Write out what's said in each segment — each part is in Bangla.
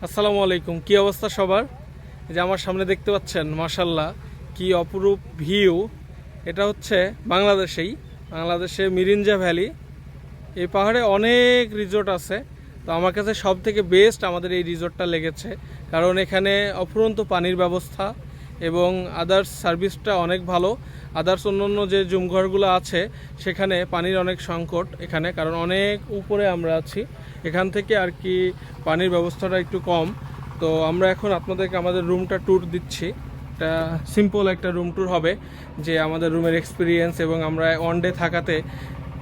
আসসালামু আলাইকুম। কি অবস্থা সবার? এই যে আমার সামনে দেখতে পাচ্ছেন, মাশাল্লাহ কি অপরূপ ভিউ। এটা হচ্ছে বাংলাদেশে মিরিঞ্জা ভ্যালি। এই পাহাড়ে অনেক রিসোর্ট আছে, তো আমার কাছে সব থেকে বেস্ট আমাদের এই রিসোর্টটা লেগেছে, কারণ এখানে অফুরন্ত পানির ব্যবস্থা এবং আদার্স সার্ভিসটা অনেক ভালো। আদার্স অন্যান্য যে জুমঘরগুলো আছে সেখানে পানির অনেক সংকট এখানে, কারণ অনেক উপরে আমরা আছি, এখান থেকে আর কি পানির ব্যবস্থাটা একটু কম। তো আমরা এখন আপনাদেরকে আমাদের রুমটা ট্যুর দিচ্ছি। একটা সিম্পল একটা রুম ট্যুর হবে, যে আমাদের রুমের এক্সপিরিয়েন্স এবং আমরা ওয়ান ডে থাকাতে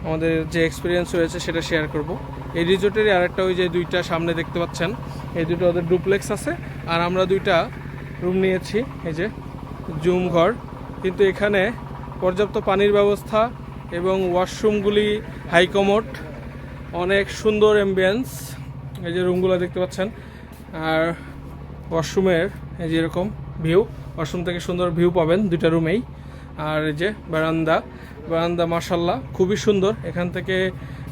আমাদের যে এক্সপিরিয়েন্স হয়েছে সেটা শেয়ার করব। এই রিসোর্টেরই আরেকটা, ওই যে দুইটা সামনে দেখতে পাচ্ছেন, এই দুটো ওদের ডুপ্লেক্স আছে, আর আমরা দুইটা রুম নিয়েছি, এই যে জুম ঘর। কিন্তু এখানে পর্যাপ্ত পানির ব্যবস্থা এবং ওয়াশরুমগুলি হাইকমোড, অনেক সুন্দর অ্যাম্বিয়েন্স। এই যে রুমগুলো দেখতে পাচ্ছেন, আর ওয়াশরুমের এই যে এরকম ভিউ, ওয়াশরুম থেকে সুন্দর ভিউ পাবেন দুইটা রুমেই। আর এই যে বারান্দা মাশাল্লাহ খুবই সুন্দর, এখান থেকে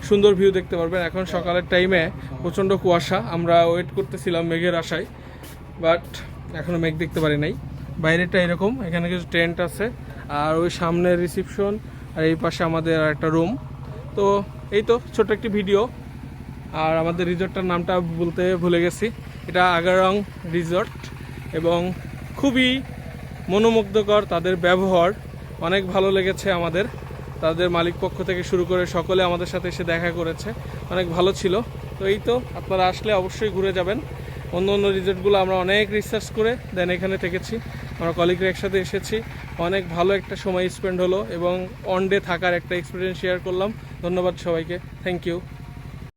সুন্দর ভিউ দেখতে পারবেন। এখন সকালের টাইমে প্রচণ্ড কুয়াশা, আমরা ওয়েট করতেছিলাম মেঘের আশায়, বাট এখনও মেঘ দেখতে পারি নাই। বাইরেটা এরকম, এখানে কিছু টেন্ট আছে, আর ওই সামনে রিসিপশন, আর এই পাশে আমাদের আর একটা রুম। তো এই তো ছোট একটি ভিডিও। আর আমাদের রিসর্টটার নামটা বলতে ভুলে গেছি, এটা আগারং রিসর্ট, এবং খুবই মনোমুগ্ধকর। তাদের ব্যবহার অনেক ভালো লেগেছে আমাদের, তাদের মালিক পক্ষ থেকে শুরু করে সকলে আমাদের সাথে এসে দেখা করেছে, অনেক ভালো ছিল। তো এই তো, আপনারা আসলে অবশ্যই ঘুরে যাবেন। অন্য অন্য রিসর্টগুলো আমরা অনেক রিসার্চ করে দেন এখানে থেকেছি, আমরা কলিগরা একসাথে এসেছি, অনেক ভালো একটা সময় স্পেন্ড হলো এবং অন ডে থাকার একটা এক্সপিরিয়েন্স শেয়ার করলাম। ধন্যবাদ সবাইকে, থ্যাংক ইউ।